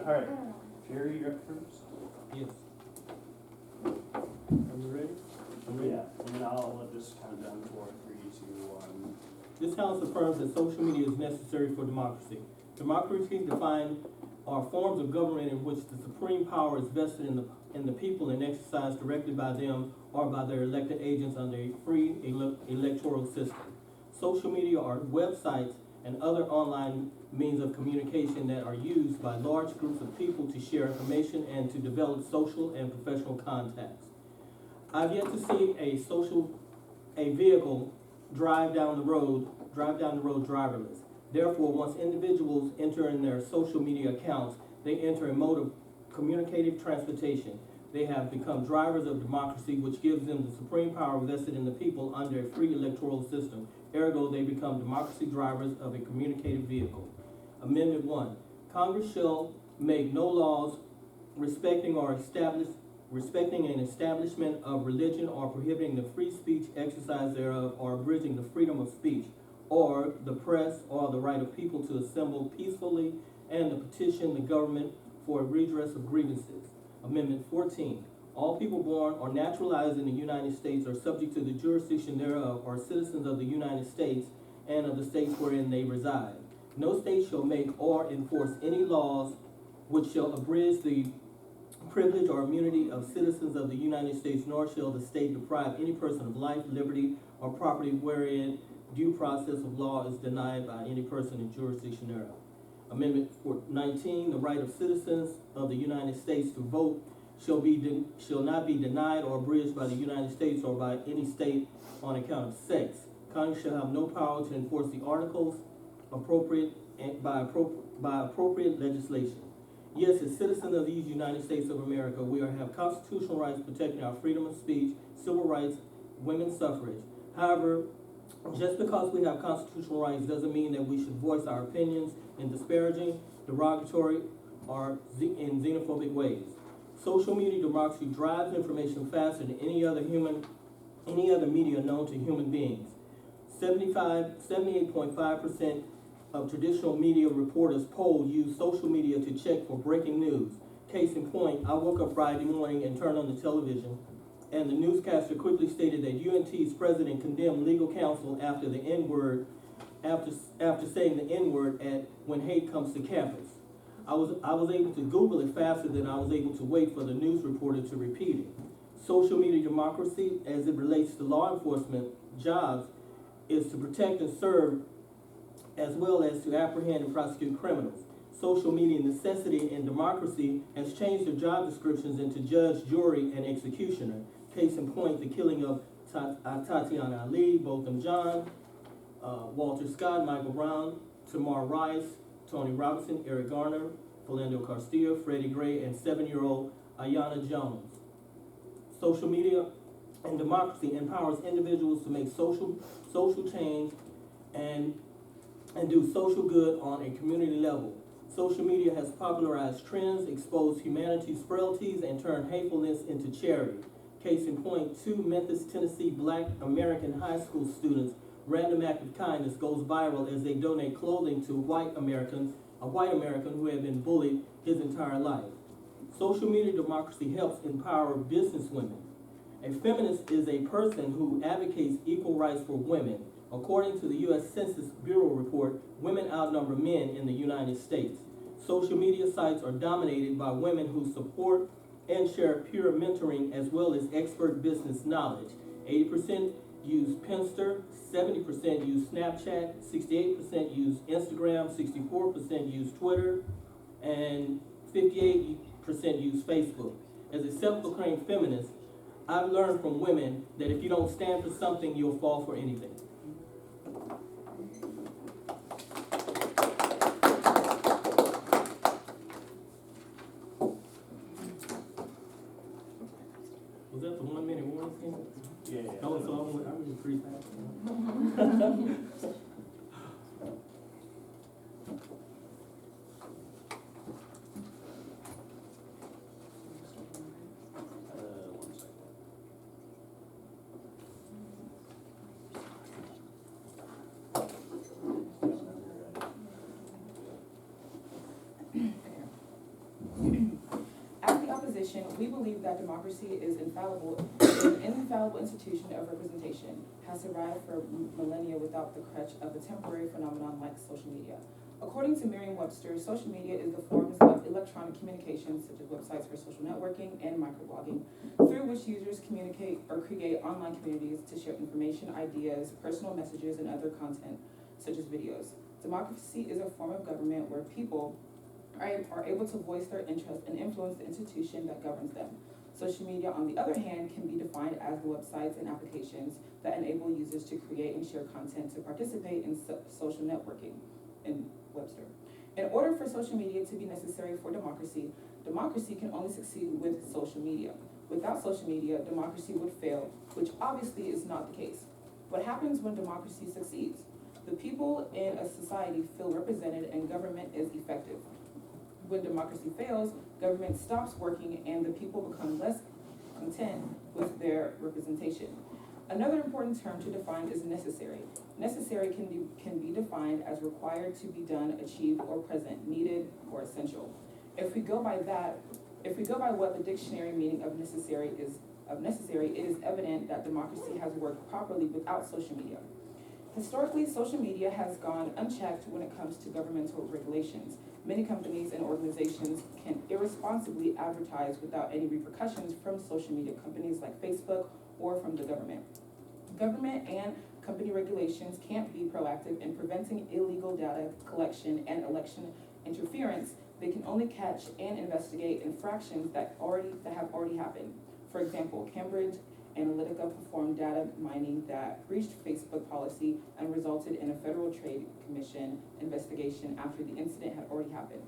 All right, Jerry, you're up first. Yes. Are you ready? Yeah, and then I'll just count down 4, 3, 2, 1. This House affirms that social media is necessary for democracy. Democracy defined are forms of government in which the supreme power is vested in the people and exercised directly by them or by their elected agents under a free electoral system. Social media are websites and other online means of communication that are used by large groups of people to share information and to develop social and professional contacts. I've yet to see a vehicle drive down the road driverless. Therefore, once individuals enter in their social media accounts, they enter a mode of communicative transportation. They have become drivers of democracy, which gives them the supreme power vested in the people under a free electoral system. Ergo, they become democracy drivers of a communicative vehicle. Amendment 1. Congress shall make no laws respecting an establishment of religion or prohibiting the free speech exercise thereof or abridging the freedom of speech or the press or the right of people to assemble peacefully and to petition the government for a redress of grievances. Amendment 14. All people born or naturalized in the United States are subject to the jurisdiction thereof or citizens of the United States and of the states wherein they reside. No state shall make or enforce any laws which shall abridge the privilege or immunity of citizens of the United States, nor shall the state deprive any person of life, liberty, or property wherein due process of law is denied by any person in jurisdiction thereof. Amendment 19, the right of citizens of the United States to vote shall not be denied or abridged by the United States or by any state on account of sex. Congress shall have no power to enforce the articles by appropriate legislation. Yes, as citizens of these United States of America, we have constitutional rights protecting our freedom of speech, civil rights, women's suffrage. However, just because we have constitutional rights doesn't mean that we should voice our opinions in disparaging, derogatory, or in xenophobic ways. Social media democracy drives information faster than any other media known to human beings. 78.5% of traditional media reporters polled use social media to check for breaking news. Case in point, I woke up Friday morning and turned on the television, and the newscaster quickly stated that UNT's president condemned legal counsel after saying the N-word when hate comes to campus. I was able to Google it faster than I was able to wait for the news reporter to repeat it. Social media democracy, as it relates to law enforcement jobs, is to protect and serve as well as to apprehend and prosecute criminals. Social media necessity and democracy has changed their job descriptions into judge, jury, and executioner. Case in point, the killing of Tatiana Ali, Botham John, Walter Scott, Michael Brown, Tamar Rice, Tony Robinson, Eric Garner, Philando Castillo, Freddie Gray, and 7-year-old Ayanna Jones. Social media and democracy empowers individuals to make social change and do social good on a community level. Social media has popularized trends, exposed humanity's frailties, and turned hatefulness into charity. Case in point, 2 Memphis, Tennessee Black American high school students' random act of kindness goes viral as they donate clothing to a white American who had been bullied his entire life. Social media democracy helps empower businesswomen. A feminist is a person who advocates equal rights for women. According to the U.S. Census Bureau report, women outnumber men in the United States. Social media sites are dominated by women who support and share peer mentoring as well as expert business knowledge. 80% use Pinterest, 70% use Snapchat, 68% use Instagram, 64% use Twitter, and 58% use Facebook. As a self-proclaimed feminist, I've learned from women that if you don't stand for something, you'll fall for anything. Was that the 1 minute warning thing? Yeah. No, so I'm pretty fast. One second. We believe that democracy is an infallible institution of representation, has survived for millennia without the crutch of a temporary phenomenon like social media. According to Merriam-Webster, social media is the forms of electronic communication, such as websites for social networking and microblogging, through which users communicate or create online communities to share information, ideas, personal messages, and other content, such as videos. Democracy is a form of government where people are able to voice their interest and influence the institution that governs them. Social media, on the other hand, can be defined as the websites and applications that enable users to create and share content to participate in social networking, in Webster. In order for social media to be necessary for democracy, democracy can only succeed with social media. Without social media, democracy would fail, which obviously is not the case. What happens when democracy succeeds? The people in a society feel represented and government is effective. When democracy fails, government stops working and the people become less content with their representation. Another important term to define is necessary. Necessary can be defined as required to be done, achieved, or present, needed, or essential. If we go by what the dictionary meaning of necessary is, it is evident that democracy has worked properly without social media. Historically, social media has gone unchecked when it comes to governmental regulations. Many companies and organizations can irresponsibly advertise without any repercussions from social media companies like Facebook or from the government. Government and company regulations can't be proactive in preventing illegal data collection and election interference. They can only catch and investigate infractions that have already happened. For example, Cambridge Analytica performed data mining that breached Facebook policy and resulted in a Federal Trade Commission investigation after the incident had already happened.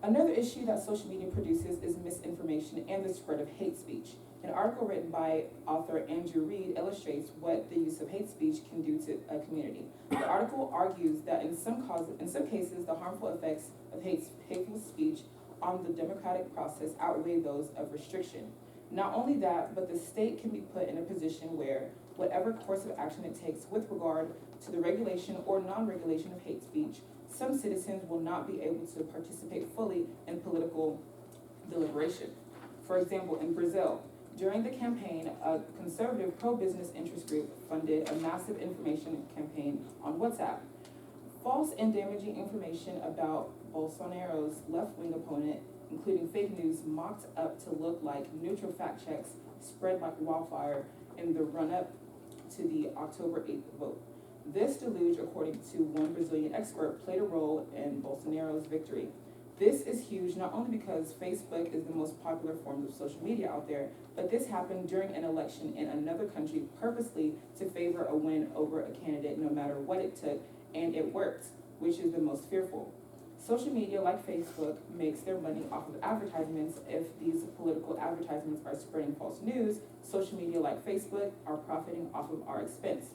Another issue that social media produces is misinformation and the spread of hate speech. An article written by author Andrew Reed illustrates what the use of hate speech can do to a community. The article argues that in some cases, the harmful effects of hateful speech on the democratic process outweigh those of restriction. Not only that, but the state can be put in a position where whatever course of action it takes with regard to the regulation or non-regulation of hate speech, some citizens will not be able to participate fully in political deliberation. For example, in Brazil, during the campaign, a conservative pro-business interest group funded a massive information campaign on WhatsApp. False and damaging information about Bolsonaro's left-wing opponent, including fake news mocked up to look like neutral fact checks, spread like wildfire in the run-up to the October 8th vote. This deluge, according to one Brazilian expert, played a role in Bolsonaro's victory. This is huge not only because Facebook is the most popular form of social media out there, but this happened during an election in another country purposely to favor a win over a candidate no matter what it took, and it worked, which is the most fearful. Social media, like Facebook, makes their money off of advertisements. If these political advertisements are spreading false news, social media, like Facebook, are profiting off of our expense.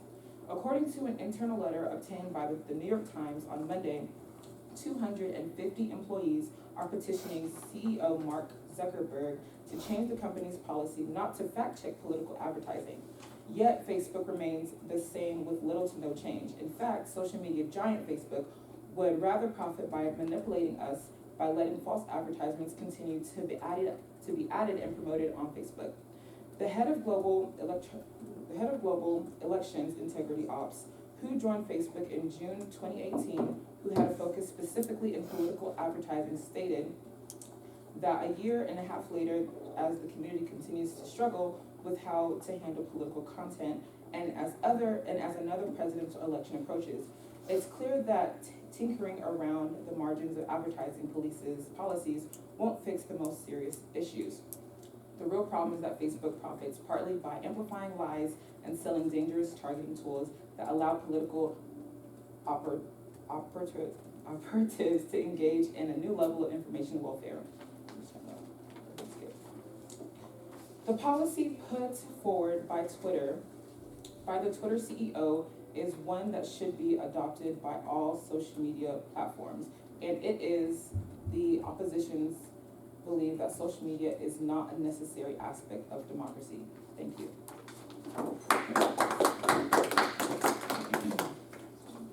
According to an internal letter obtained by the New York Times on Monday, 250 employees are petitioning CEO Mark Zuckerberg to change the company's policy not to fact-check political advertising. Yet, Facebook remains the same with little to no change. In fact, social media giant Facebook would rather profit by manipulating us by letting false advertisements continue to be added and promoted on Facebook. The head of global elections integrity ops, who joined Facebook in June 2018, who had a focus specifically in political advertising, stated that a year and a half later, as the community continues to struggle with how to handle political content, and as another presidential election approaches, it's clear that tinkering around the margins of advertising policies won't fix the most serious issues. The real problem is that Facebook profits partly by amplifying lies and selling dangerous targeting tools that allow political operatives to engage in a new level of information warfare. The policy put forward by the Twitter CEO, is one that should be adopted by all social media platforms, and it is the opposition's belief that social media is not a necessary aspect of democracy. Thank you.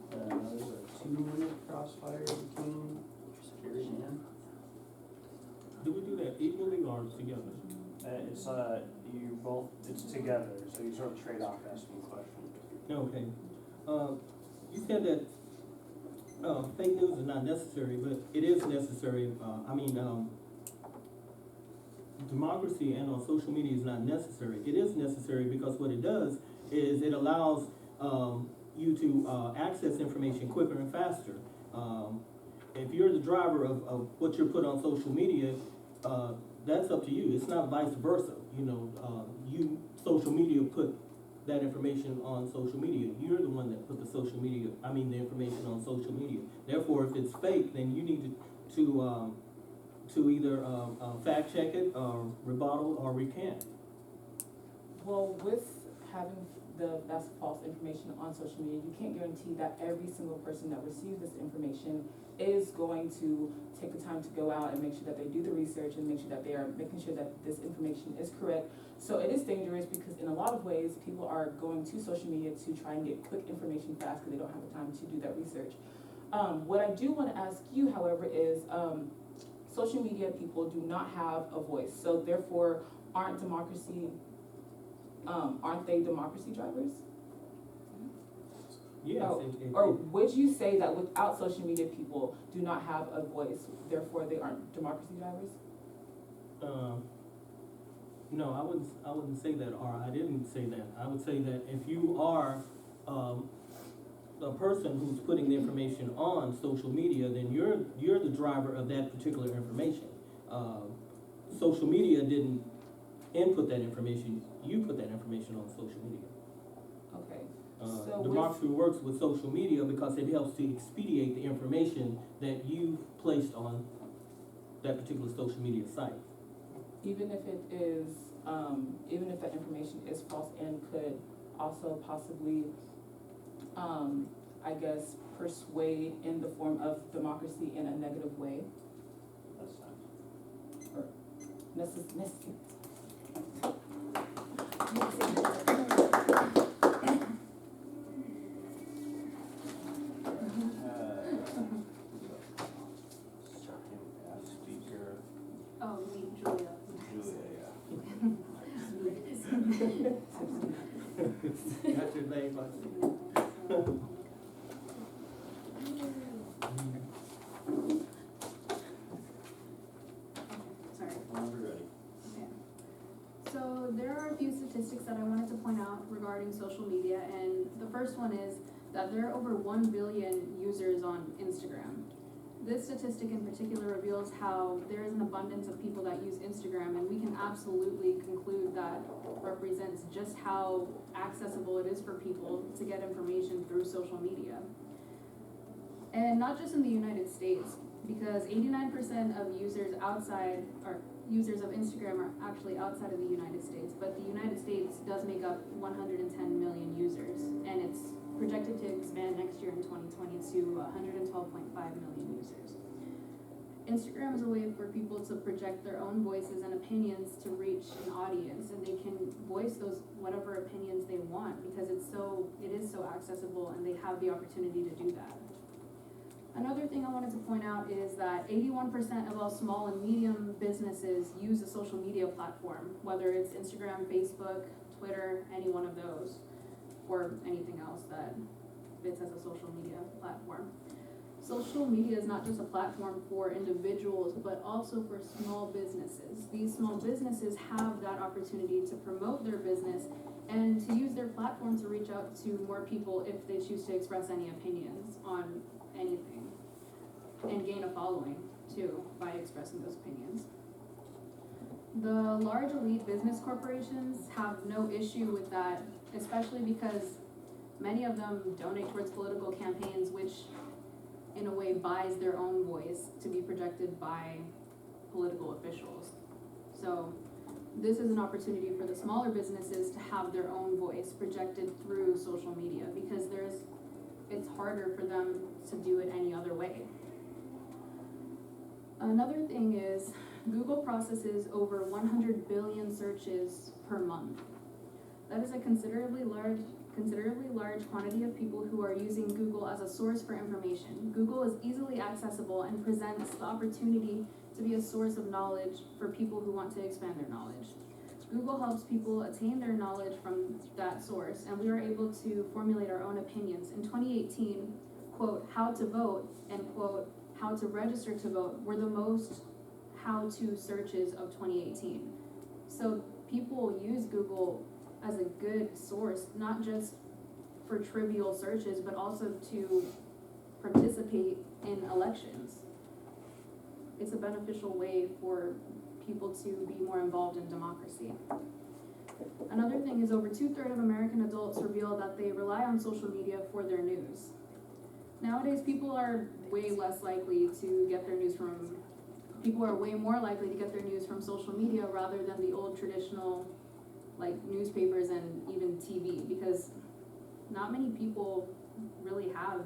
There's a 2-minute crossfire between Carrie and Ann. Do we do that equally or or together? It's, it's together, so you sort of trade off asking questions. Okay. You said that, fake news is not necessary, but it is necessary. Democracy and on social media is not necessary. It is necessary because what it does is it allows, you to, access information quicker and faster. If you're the driver of what you're put on social media, that's up to you. It's not vice versa. Social media put that information on social media. You're the one that put the the information on social media. Therefore, if it's fake, then you need to either fact check it, or rebuttal, or recant. Well, with having that's false information on social media, you can't guarantee that every single person that receives this information is going to take the time to go out and make sure that they do the research and make sure that they are making sure that this information is correct. So it is dangerous because in a lot of ways, people are going to social media to try and get quick information fast because they don't have the time to do that research. What I do want to ask you, however, is social media people do not have a voice. So therefore, aren't they democracy drivers? Yes. Or would you say that without social media, people do not have a voice, therefore they aren't democracy drivers? No, I wouldn't say that, or I didn't say that. I would say that if you are a person who's putting the information on social media, then you're the driver of that particular information. Social media didn't input that information. You put that information on social media. Okay. So Democracy works with social media because it helps to expedite the information that you've placed on that particular social media site. even if it is, even if that information is false and could also possibly, I guess, persuade in the form of democracy in a negative way. That's nice. Or necessary. Speaker, Oh, me, Julia. Julia, That's your name, Sorry. whenever you're ready. Okay. So there are a few statistics that I wanted to point out regarding social media, and the first one is that there are over 1 billion users on Instagram. This statistic in particular reveals how there is an abundance of people that use Instagram, and we can absolutely conclude that represents just how accessible it is for people to get information through social media. And not just in the United States, because 89% of users outside, or users of Instagram are actually outside of the United States, but the United States does make up 110 million users, and it's projected to expand next year in 2020 to 112.5 million users. Instagram is a way for people to project their own voices and opinions to reach an audience, and they can voice those whatever opinions they want because it is so accessible, and they have the opportunity to do that. Another thing I wanted to point out is that 81% of all small and medium businesses use a social media platform, whether it's Instagram, Facebook, Twitter, any one of those, or anything else that fits as a social media platform. Social media is not just a platform for individuals, but also for small businesses. These small businesses have that opportunity to promote their business and to use their platform to reach out to more people if they choose to express any opinions on anything, and gain a following too by expressing those opinions. The large elite business corporations have no issue with that, especially because many of them donate towards political campaigns, which in a way buys their own voice to be projected by political officials. So this is an opportunity for the smaller businesses to have their own voice projected through social media, because it's harder for them to do it any other way. Another thing is Google processes over 100 billion searches per month. That is a considerably large considerably large quantity of people who are using Google as a source for information. Google is easily accessible and presents the opportunity to be a source of knowledge for people who want to expand their knowledge. Google helps people attain their knowledge from that source, and we are able to formulate our own opinions. In 2018, quote, how to vote and quote, how to register to vote were the most how-to searches of 2018. So people use Google as a good source, not just for trivial searches, but also to participate in elections. It's a beneficial way for people to be more involved in democracy. Another thing is over 2/3 of American adults reveal that they rely on social media for their news. Nowadays, people are way more likely to get their news from social media rather than the old traditional like newspapers and even TV, because not many people really have,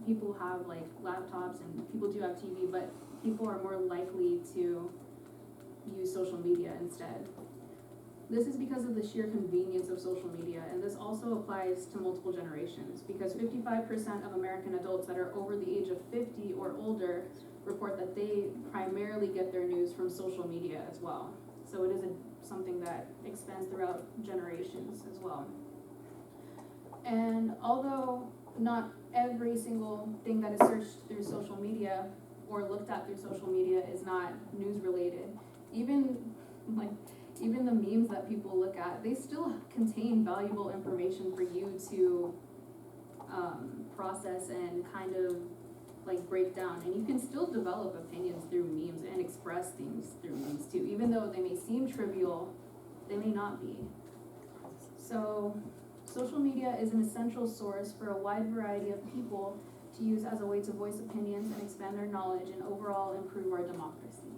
people have like laptops and people do have TV, but people are more likely to use social media instead. This is because of the sheer convenience of social media, and this also applies to multiple generations, because 55% of American adults that are over the age of 50 or older report that they primarily get their news from social media as well. So it is something that expands throughout generations as well. And although not every single thing that is searched through social media or looked at through social media is not news related, even the memes that people look at, they still contain valuable information for you to process and kind of like break down. And you can still develop opinions through memes and express things through memes too. Even though they may seem trivial, they may not be. So social media is an essential source for a wide variety of people to use as a way to voice opinions and expand their knowledge and overall improve our democracy.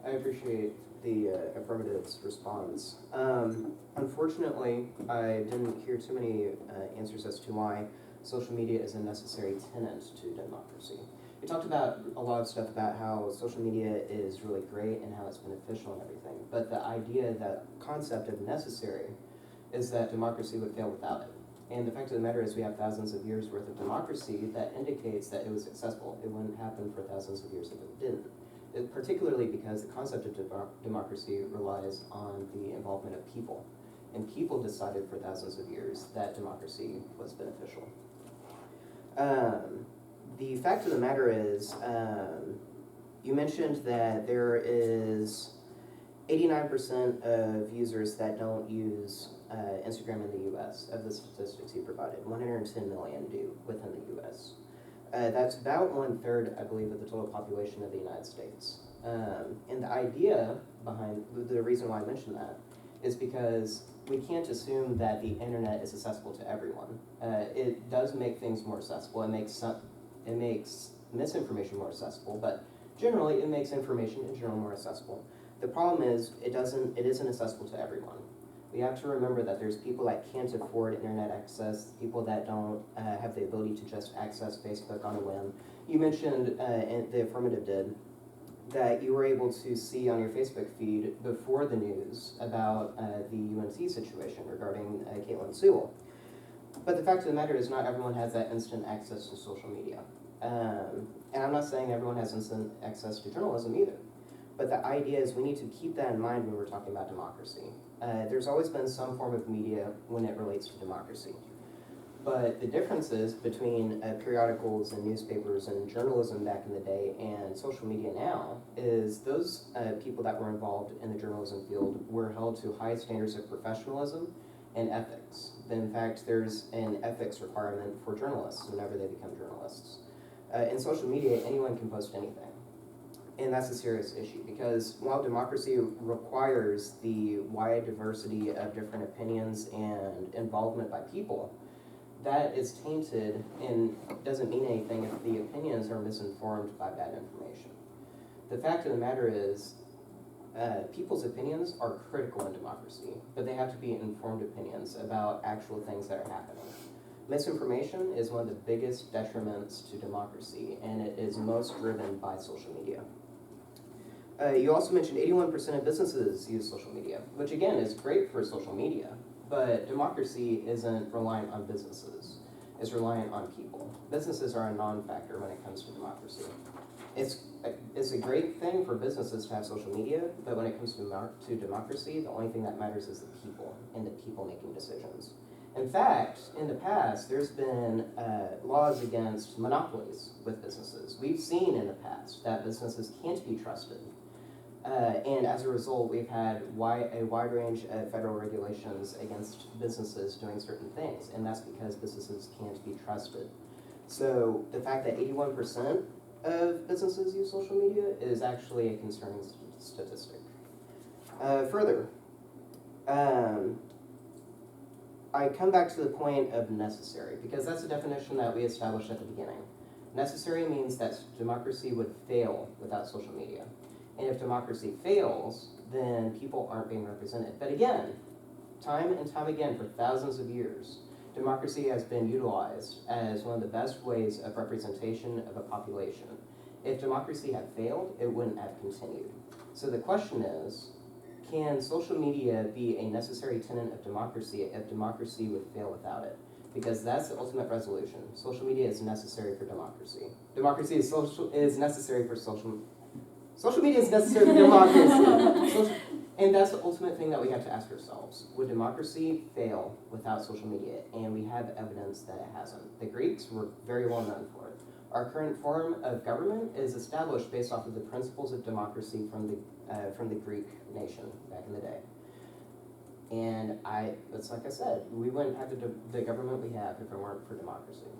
I appreciate the affirmative's response. Unfortunately, I didn't hear too many answers as to why social media is a necessary tenet to democracy. We talked about a lot of stuff about how social media is really great and how it's beneficial and everything, but the idea, that concept of necessary, is that democracy would fail without it. And the fact of the matter is we have thousands of years worth of democracy that indicates that it was successful. It wouldn't happen for thousands of years if it didn't. Particularly because the concept of democracy relies on the involvement of people. And people decided for thousands of years that democracy was beneficial. The fact of the matter is, you mentioned that there is 89% of users that don't use Instagram in the US, of the statistics you provided. 110 million do within the US. That's about 1/3, I believe, of the total population of the United States. And the idea behind, the reason why I mentioned that is because we can't assume that the internet is accessible to everyone. It does make things more accessible. It makes misinformation more accessible, but generally it makes information in general more accessible. The problem is it isn't accessible to everyone. We have to remember that there's people that can't afford internet access, people that don't have the ability to just access Facebook on a whim. You mentioned, and the affirmative did, that you were able to see on your Facebook feed before the news about the UNC situation regarding Caitlin Sewell. But the fact of the matter is not everyone has that instant access to social media. And I'm not saying everyone has instant access to journalism either. But the idea is we need to keep that in mind when we're talking about democracy. There's always been some form of media when it relates to democracy. But the differences between periodicals and newspapers and journalism back in the day and social media now is those people that were involved in the journalism field were held to high standards of professionalism and ethics. In fact, there's an ethics requirement for journalists whenever they become journalists. In social media, anyone can post anything. And that's a serious issue because while democracy requires the wide diversity of different opinions and involvement by people, that is tainted and doesn't mean anything if the opinions are misinformed by bad information. The fact of the matter is, people's opinions are critical in democracy, but they have to be informed opinions about actual things that are happening. Misinformation is one of the biggest detriments to democracy, and it is most driven by social media. You also mentioned 81% of businesses use social media, which again is great for social media, but democracy isn't reliant on businesses. It's reliant on people. Businesses are a non-factor when it comes to democracy. It's a great thing for businesses to have social media, but when it comes to democracy, the only thing that matters is the people and the people making decisions. In fact, in the past, there's been laws against monopolies with businesses. We've seen in the past that businesses can't be trusted. And as a result, we've had a wide range of federal regulations against businesses doing certain things, and that's because businesses can't be trusted. So the fact that 81% of businesses use social media is actually a concerning statistic. Further, I come back to the point of necessary, because that's a definition that we established at the beginning. Necessary means that democracy would fail without social media. And if democracy fails, then people aren't being represented. But again, time and time again, for thousands of years, democracy has been utilized as one of the best ways of representation of a population. If democracy had failed, it wouldn't have continued. So the question is, can social media be a necessary tenet of democracy if democracy would fail without it? Because that's the ultimate resolution. Social media is necessary for democracy. Democracy is necessary for social media is necessary for democracy. And that's the ultimate thing that we have to ask ourselves. Would democracy fail without social media? And we have evidence that it hasn't. The Greeks were very well known for it. Our current form of government is established based off of the principles of democracy from the Greek nation back in the day. And it's like I said, we wouldn't have the government we have if it weren't for democracy.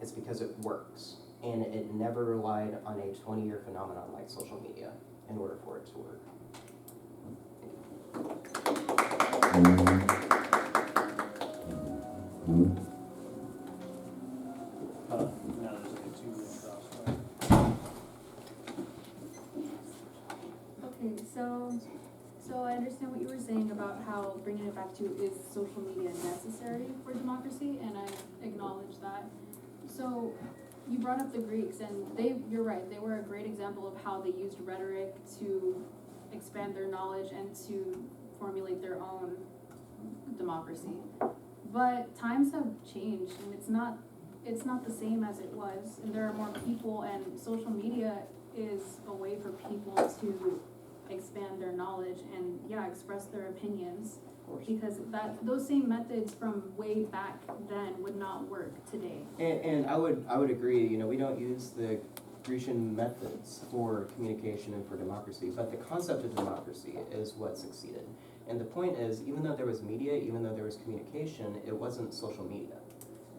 It's because it works. And it never relied on a 20-year phenomenon like social media in order for it to work. Now there's like a 2-minute crosswalk. Okay, so I understand what you were saying about how bringing it back to is social media necessary for democracy, and I acknowledge that. So you brought up the Greeks, and you're right, they were a great example of how they used rhetoric to expand their knowledge and to formulate their own democracy. But times have changed, and it's not the same as it was, and there are more people, and social media is a way for people to expand their knowledge and express their opinions, because those same methods from way back then would not work today. And I would agree. You know, we don't use the Grecian methods for communication and for democracy, but the concept of democracy is what succeeded. And the point is, even though there was media, even though there was communication, it wasn't social media.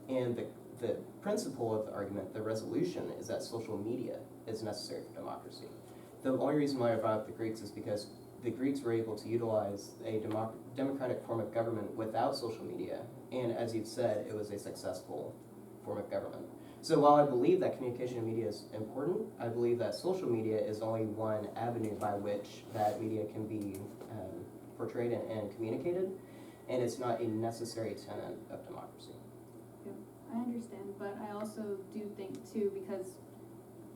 And the principle of the argument, the resolution, is that social media is necessary for democracy. The only reason why I brought up the Greeks is because the Greeks were able to utilize a democratic form of government without social media, and as you've said, it was a successful form of government. So while I believe that communication and media is important, I believe that social media is only one avenue by which that media can be portrayed and communicated, and it's not a necessary tenet of democracy. Yeah, I understand, but I also do think too, because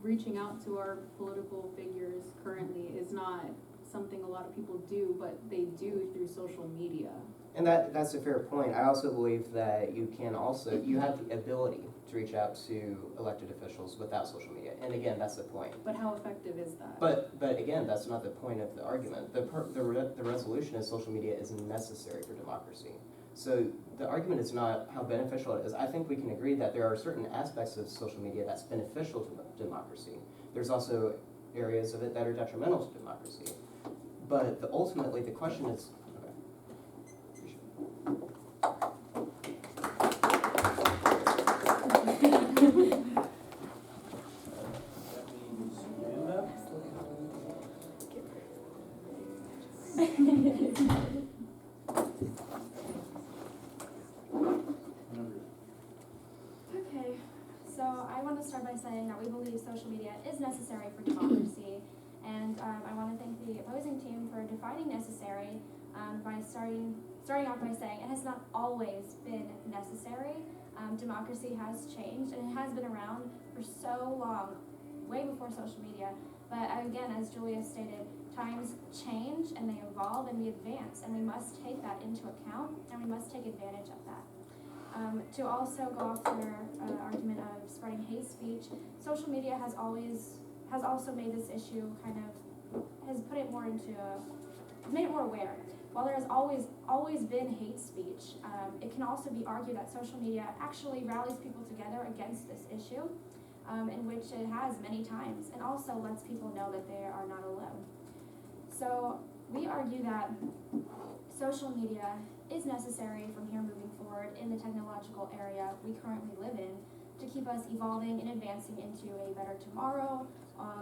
reaching out to our political figures currently is not something a lot of people do, but they do through social media. And that's a fair point. I also believe that you have the ability to reach out to elected officials without social media. And again, that's the point. But how effective is that? But again, that's not the point of the argument. The resolution is social media is necessary for democracy. So the argument is not how beneficial it is. I think we can agree that there are certain aspects of social media that's beneficial to democracy. There's also areas of it that are detrimental to democracy. But ultimately, the question is, That means you end up. Okay, so I want to start by saying that we believe social media is necessary for democracy, and And I want to thank the opposing team for defining necessary by starting off by saying it has not always been necessary. Democracy has changed, and it has been around for so long, way before social media. But again, as Julia stated, times change and they evolve and we advance, and we must take that into account and we must take advantage of that. To also go off their argument of spreading hate speech, social media has also made this issue has put it more into made it more aware. While there has always been hate speech, it can also be argued that social media actually rallies people together against this issue, in which it has many times, and also lets people know that they are not alone. So we argue that social media is necessary from here moving forward in the technological area we currently live in to keep us evolving and advancing into a better tomorrow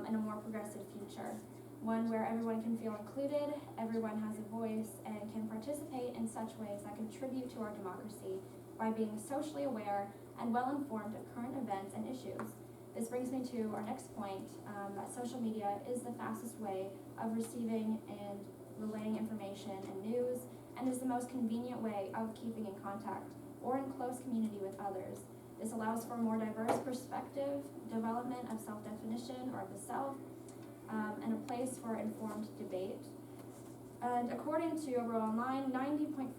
and a more progressive future. One where everyone can feel included, everyone has a voice, and can participate in such ways that contribute to our democracy by being socially aware and well-informed of current events and issues. This brings me to our next point, that social media is the fastest way of receiving and relaying information and news, and is the most convenient way of keeping in contact or in close community with others. This allows for a more diverse perspective, development of self-definition or of the self, and a place for informed debate. And according to Overall Online, 90.4%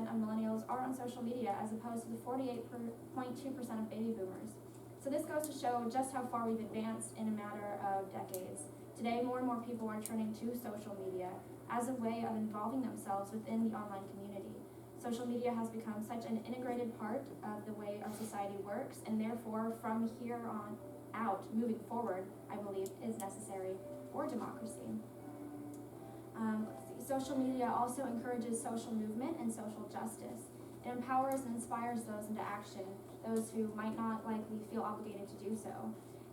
of millennials are on social media as opposed to the 48.2% of baby boomers. So this goes to show just how far we've advanced in a matter of decades. Today, more and more people are turning to social media as a way of involving themselves within the online community. Social media has become such an integrated part of the way our society works, and therefore, from here on out, moving forward, I believe, is necessary for democracy. Social media also encourages social movement and social justice. It empowers and inspires those into action, those who might not likely feel obligated to do so.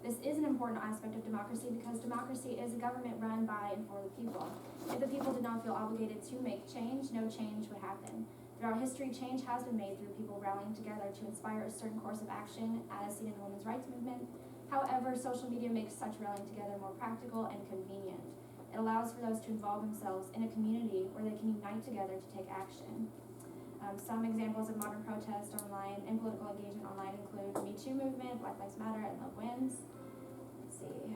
This is an important aspect of democracy because democracy is a government run by and for the people. If the people did not feel obligated to make change, no change would happen. Throughout history, change has been made through people rallying together to inspire a certain course of action, as seen in the women's rights movement. However, social media makes such rallying together more practical and convenient. It allows for those to involve themselves in a community where they can unite together to take action. Some examples of modern protest online and political engagement online include the Me Too movement, Black Lives Matter, and Love Wins. Let's see.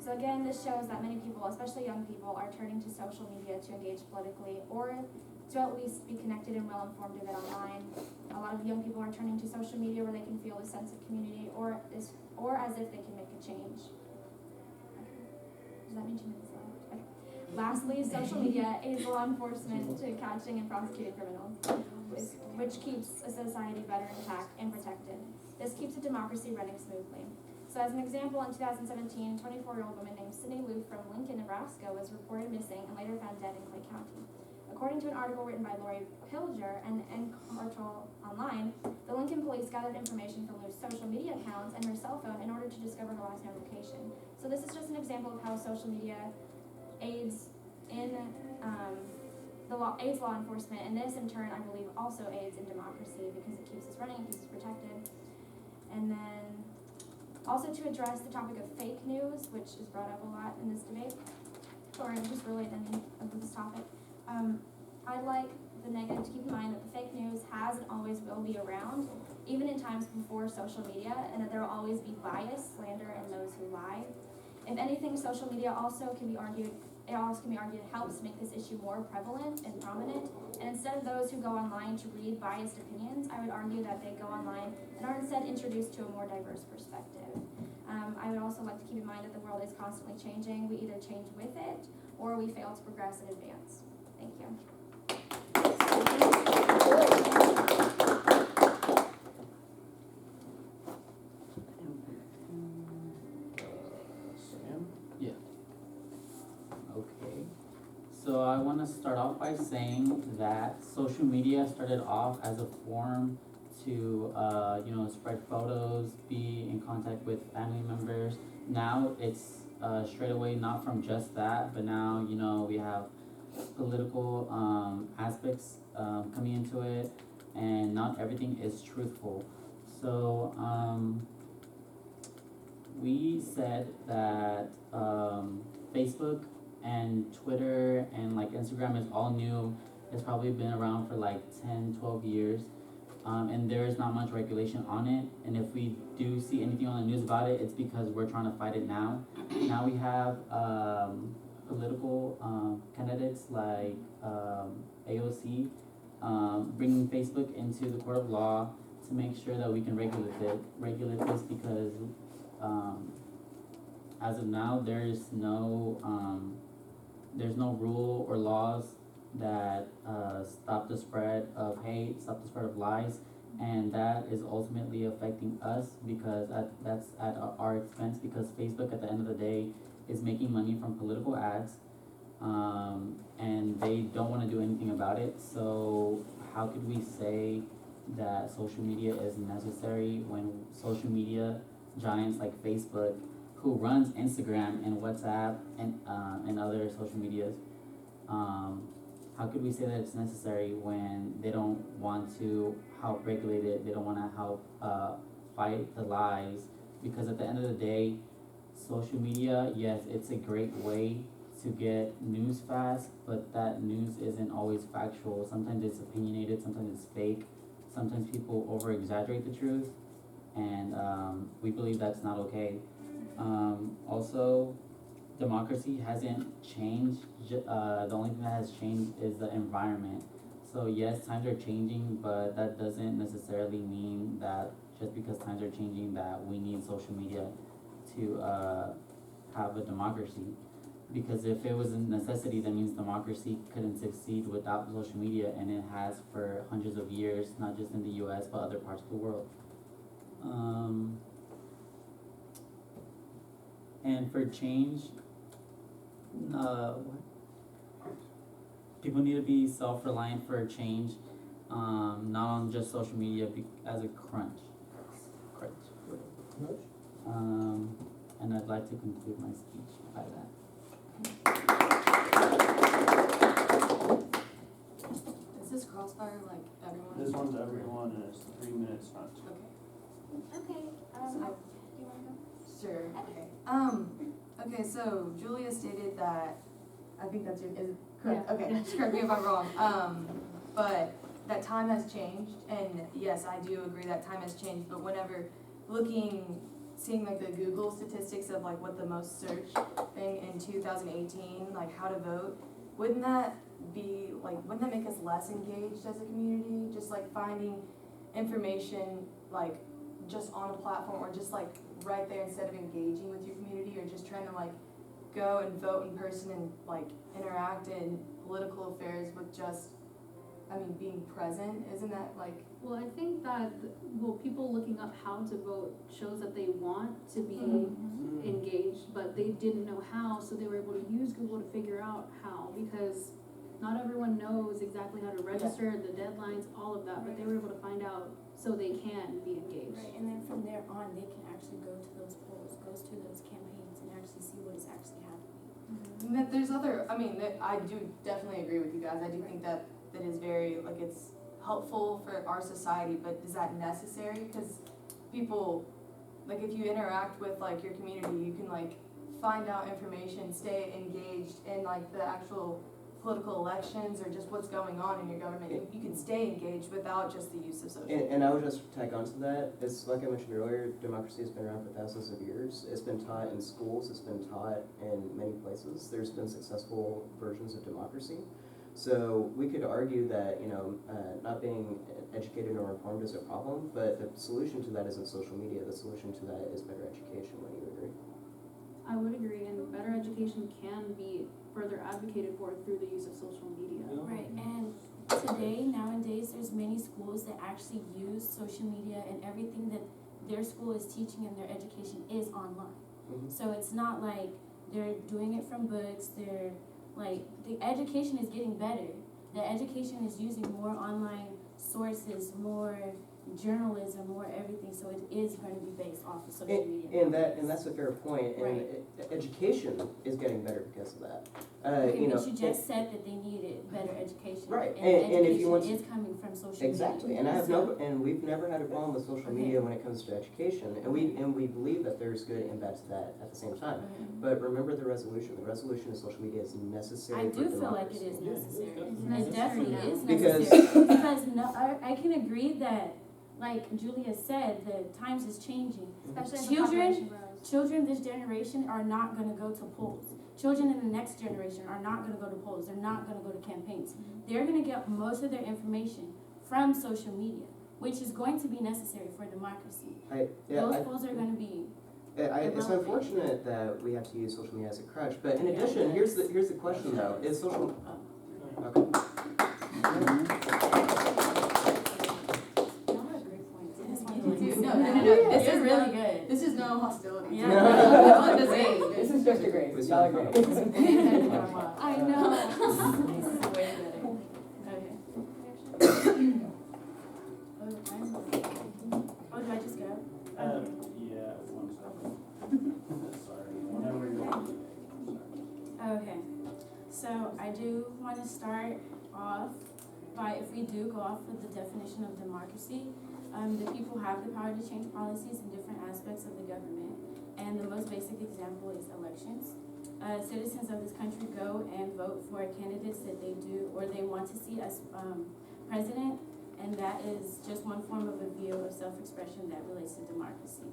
So again, this shows that many people, especially young people, are turning to social media to engage politically or to at least be connected and well-informed of it online. A lot of young people are turning to social media where they can feel a sense of community or as if they can make a change. Does that mean 2 minutes left? Okay. Lastly, social media aids law enforcement to catching and prosecuting criminals, which keeps a society better intact and protected. This keeps a democracy running smoothly. So as an example, in 2017, a 24-year-old woman named Sydney Lou from Lincoln, Nebraska was reported missing and later found dead in Clay County. According to an article written by Lori Pilger and Encartal Online, the Lincoln police gathered information from Lou's social media accounts and her cell phone in order to discover her last known location. So this is just an example of how social media aids in aids law enforcement, and this in turn, I believe, also aids in democracy because it keeps us running, it keeps us protected. And then also to address the topic of fake news, which is brought up a lot in this debate, or just really any of this topic, I'd like the negative to keep in mind that the fake news has and always will be around, even in times before social media, and that there will always be bias, slander, and those who lie. If anything, social media also can be argued helps make this issue more prevalent and prominent, and instead of those who go online to read biased opinions, I would argue that they go online and are instead introduced to a more diverse perspective. I would also like to keep in mind that the world is constantly changing. We either change with it, or we fail to progress and advance. Thank you. Sam? Okay, so I want to start off by saying that social media started off as a form to, spread photos, be in contact with family members. Now it's straight away not from just that, but now, we have political aspects coming into it, and not everything is truthful. So we said that Facebook and Twitter and like Instagram is all new. It's probably been around for like 10, 12 years. And there is not much regulation on it. And if we do see anything on the news about it, it's because we're trying to fight it now. Now we have political candidates like AOC bringing Facebook into the court of law to make sure that we can regulate this because as of now there's no rule or laws that stop the spread of hate, stop the spread of lies, and that is ultimately affecting us because that's at our expense because Facebook at the end of the day is making money from political ads, and they don't want to do anything about it. So how could we say that social media is necessary when social media giants like Facebook, who runs Instagram and WhatsApp and other social medias, how could we say that it's necessary when they don't want to help regulate it, they don't want to help fight the lies? Because at the end of the day, social media, yes, it's a great way to get news fast, but that news isn't always factual. Sometimes it's opinionated, sometimes it's fake, sometimes people over-exaggerate the truth, and we believe that's not okay. Also, democracy hasn't changed. The only thing that has changed is the environment. So yes, times are changing, but that doesn't necessarily mean that just because times are changing that we need social media to have a democracy. Because if it was a necessity, that means democracy couldn't succeed without social media, and it has for hundreds of years, not just in the US, but other parts of the world. And for change, people need to be self-reliant for change, not on just social media as a crutch. And I'd like to conclude my speech by that. Is this crossfire like everyone? This one's everyone, and it's 3 minutes, not 2. Okay. Okay, So- do you wanna go? Sure, okay. Okay, so Julia stated that, I think that's your, is it correct? Yeah. Okay, just correct me if I'm wrong. But that time has changed, and yes, I do agree that time has changed, but whenever seeing like the Google statistics of like what the most searched thing in 2018, like how to vote, wouldn't that make us less engaged as a community? Just like finding information like just on a platform or just like right there instead of engaging with your community or just trying to like go and vote in person and like interact in political affairs with just, being present, isn't that like? Well, I think that, people looking up how to vote shows that they want to be engaged, but they didn't know how, so they were able to use Google to figure out how, because not everyone knows exactly how to register, the deadlines, all of that, but they were able to find out so they can be engaged. Right, and then from there on, they can actually go to those polls, goes to those campaigns, and actually see what is actually happening. And that there's other, that I do definitely agree with you guys. I do think that is very, like, it's helpful for our society, but is that necessary? Because people, like, if you interact with, like, your community, you can, like, find out information, stay engaged in, like, the actual political elections or just what's going on in your government. You can stay engaged without just the use of social media. And I would just tag on to that. It's like I mentioned earlier, democracy has been around for thousands of years. It's been taught in schools, it's been taught in many places. There's been successful versions of democracy. So we could argue that, not being educated or informed is a problem, but the solution to that isn't social media. The solution to that is better education. Would you agree? I would agree, and better education can be further advocated for through the use of social media. Right, and nowadays, there's many schools that actually use social media, and everything that their school is teaching and their education is online. Mm-hmm. So it's not like they're doing it from books, the education is getting better. The education is using more online sources, more journalism, more everything, so it is going to be based off of social media. And that's a fair point, and Right. Education is getting better because of that. Okay, You know, but you just said that they needed better education. Right, And and if you want education is coming from social media. Exactly, and I have no, and we've never had a problem with social Okay. media when it comes to education, and we believe that there's good and bad to that at the same time. Okay. But remember the resolution of social media is necessary I for do feel like it democracy. is necessary. it's It definitely is Because- necessary. Because no, I can agree that, like Julia said, the times is changing. Especially as the Children- population grows. Children this generation are not gonna go to polls. Children in the next generation are not gonna go to polls. They're not gonna go to campaigns. They're gonna get most of their information from social media, which is going to be necessary for democracy. Those polls are gonna be, It's irrelevant. unfortunate that we have to use social media as a crutch, but in Yeah, addition, it here's is. the question though, is social, oh, okay. y'all have great points. I just wanna You like- do. No. This You're is really not- good. This is no hostility. Yeah. No, this ain't. This is just a grade. Was Y'all are fun. great. I know. This is way better. Okay. Oh, do I just go? Yeah, one second. Sorry, whenever you're ready. Sorry. Okay, so I do want to start off by, if we do go off of the definition of democracy, the people have the power to change policies in different aspects of the government. And the most basic example is elections. Citizens of this country go and vote for candidates that they do, or they want to see as president, and that is just one form of a view of self-expression that relates to democracy.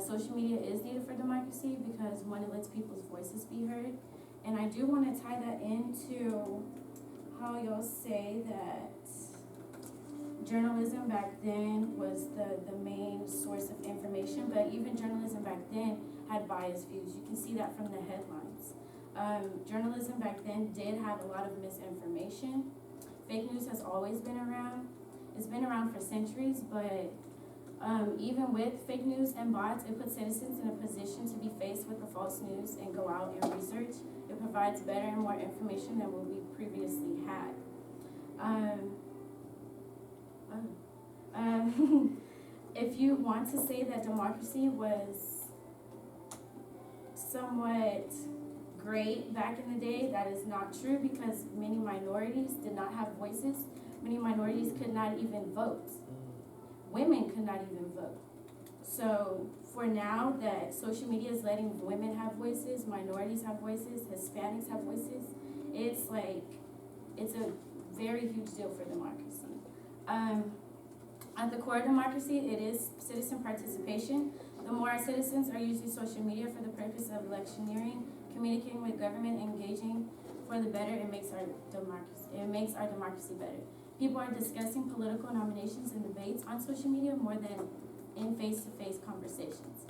Social media is needed for democracy because, one, it lets people's voices be heard. And I do want to tie that into how y'all say that journalism back then was the main source of information, but even journalism back then had biased views. You can see that from the headlines. Journalism back then did have a lot of misinformation. Fake news has always been around. It's been around for centuries, but even with fake news and bots, it puts citizens in a position to be faced with the false news and go out and research. It provides better and more information than what we previously had. If you want to say that democracy was somewhat great back in the day, that is not true because many minorities did not have voices. Many minorities could not even vote. Women could not even vote. So for now that social media is letting women have voices, minorities have voices, Hispanics have voices, it's a very huge deal for democracy. At the core of democracy, it is citizen participation. The more our citizens are using social media for the purpose of electioneering, communicating with government, engaging for the better, it makes our democracy better. People are discussing political nominations and debates on social media more than in face-to-face conversations.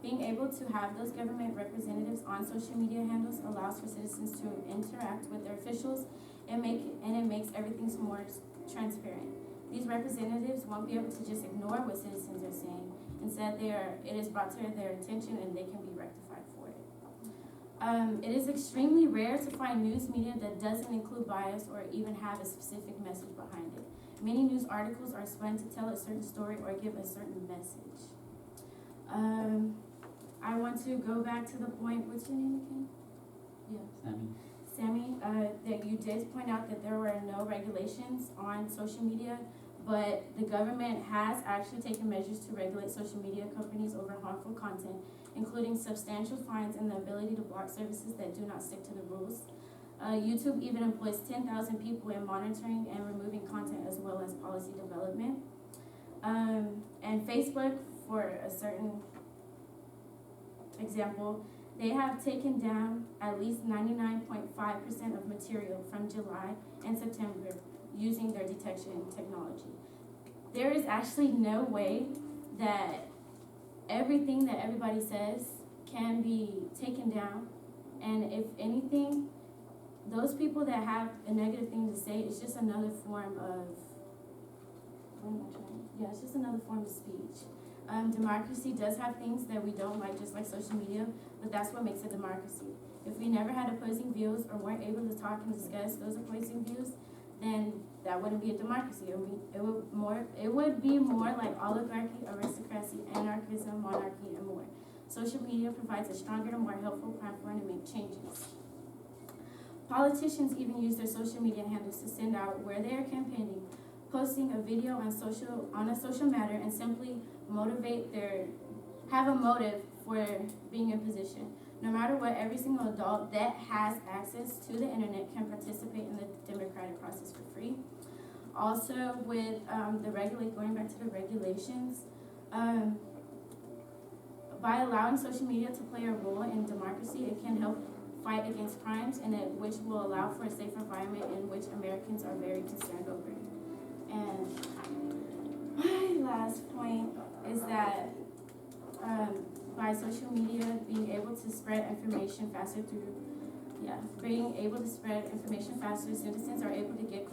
Being able to have those government representatives on social media handles allows for citizens to interact with their officials and it makes everything more transparent. These representatives won't be able to just ignore what citizens are saying. Instead, it is brought to their attention and they can be rectified for it. It is extremely rare to find news media that doesn't include bias or even have a specific message behind it. Many news articles are spun to tell a certain story or give a certain message. I want to go back to the point, what's your name again? Yeah. Sammy, that you did point out that there were no regulations on social media, but the government has actually taken measures to regulate social media companies over harmful content, including substantial fines and the ability to block services that do not stick to the rules. YouTube even employs 10,000 people in monitoring and removing content as well as policy development. And Facebook, for a certain example, they have taken down at least 99.5% of material from July and September using their detection technology. There is actually no way that everything that everybody says can be taken down. And if anything, those people that have a negative thing to say is just another form of, it's just another form of speech. Democracy does have things that we don't like, just like social media, but that's what makes it democracy. If we never had opposing views or weren't able to talk and discuss those opposing views, then that wouldn't be a democracy. It would be more like oligarchy, aristocracy, anarchism, monarchy, and more. Social media provides a stronger and more helpful platform to make changes. Politicians even use their social media handles to send out where they are campaigning, posting a video on a social matter, and simply have a motive for being in position. No matter what, every single adult that has access to the internet can participate in the democratic process for free. Also, with going back to the regulations, by allowing social media to play a role in democracy, it can help fight against crimes, and which will allow for a safe environment in which Americans are very concerned over. And my last point is that by social media being able to spread information faster citizens are able to get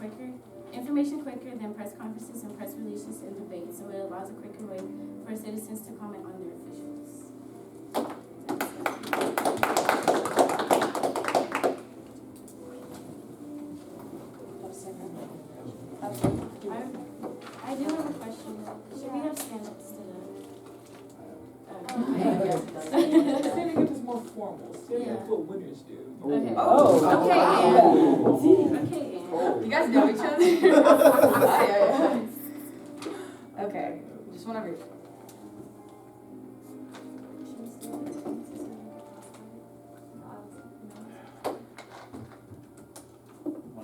information quicker than press conferences and press releases and debates. So it allows a quicker way for citizens to comment on their officials. I do have a question. Should we have stand-ups today? Standing up is more formal. Standing up is what winners do. Okay. Oh, okay, Ann. Okay, Ann. You guys know each other? Okay, just want to read.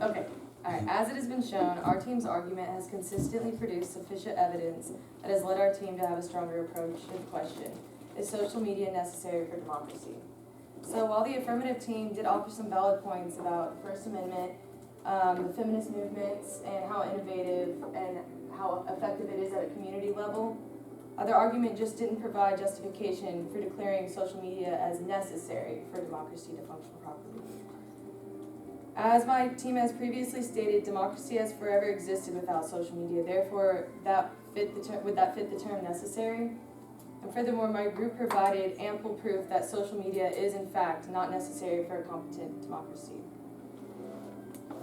Okay, alright, as it has been shown, our team's argument has consistently produced sufficient evidence that has led our team to have a stronger approach to the question, is social media necessary for democracy? So while the affirmative team did offer some valid points about the First Amendment, the feminist movements, and how innovative and how effective it is at a community level, their argument just didn't provide justification for declaring social media as necessary for democracy to function properly. As my team has previously stated, democracy has forever existed without social media. Therefore, would that fit the term necessary? And furthermore, my group provided ample proof that social media is in fact not necessary for a competent democracy.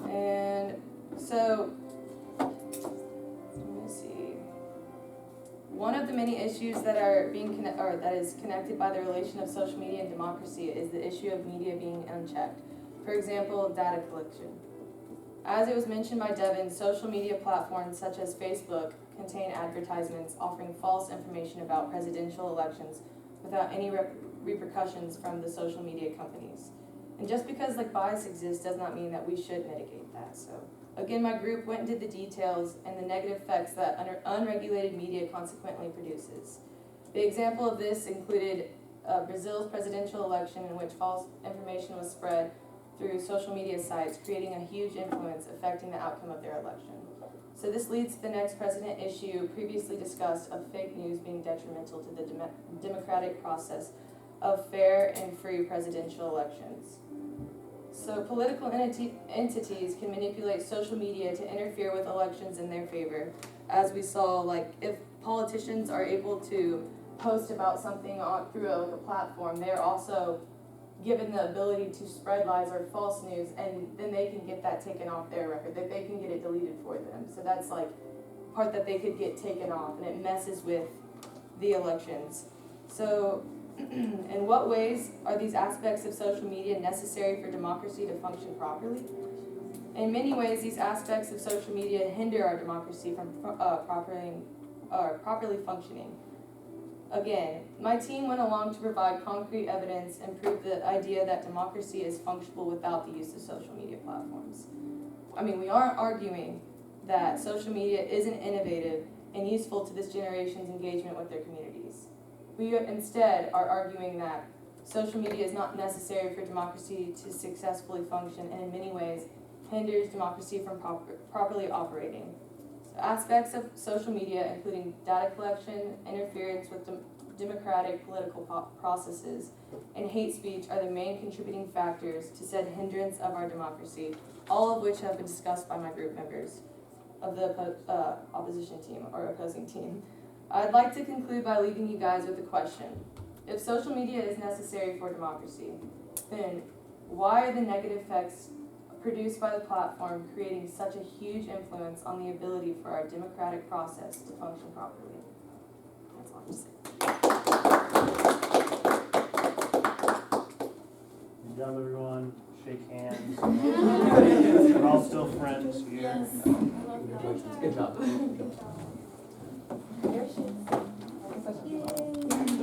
And so, let me see. One of the many issues that are that is connected by the relation of social media and democracy is the issue of media being unchecked. For example, data collection. As it was mentioned by Devin, social media platforms such as Facebook contain advertisements offering false information about presidential elections without any repercussions from the social media companies. And just because bias exists does not mean that we should mitigate that. So again, my group went into the details and the negative effects that unregulated media consequently produces. The example of this included Brazil's presidential election, in which false information was spread through social media sites, creating a huge influence affecting the outcome of their election. So this leads to the next precedent issue previously discussed of fake news being detrimental to the democratic process of fair and free presidential elections. So political entities can manipulate social media to interfere with elections in their favor. As we saw, if politicians are able to post about something through a platform, they're also given the ability to spread lies or false news, and then they can get that taken off their record, that they can get it deleted for them. So that's part that they could get taken off, and it messes with the elections. So in what ways are these aspects of social media necessary for democracy to function properly? In many ways, these aspects of social media hinder our democracy from properly functioning. Again, my team went along to provide concrete evidence and prove the idea that democracy is functional without the use of social media platforms. We aren't arguing that social media isn't innovative and useful to this generation's engagement with their communities. We instead are arguing that social media is not necessary for democracy to successfully function, and in many ways hinders democracy from properly operating. Aspects of social media, including data collection, interference with democratic political processes, and hate speech, are the main contributing factors to said hindrance of our democracy, all of which have been discussed by my group members of the opposition team or opposing team. I'd like to conclude by leaving you guys with a question. If social media is necessary for democracy, then why are the negative effects produced by the platform, creating such a huge influence on the ability for our democratic process to function properly. That's all I have to say. Good job, everyone. Shake hands. We're all still friends here. Yes, I love that. Good job. Good job. There she is.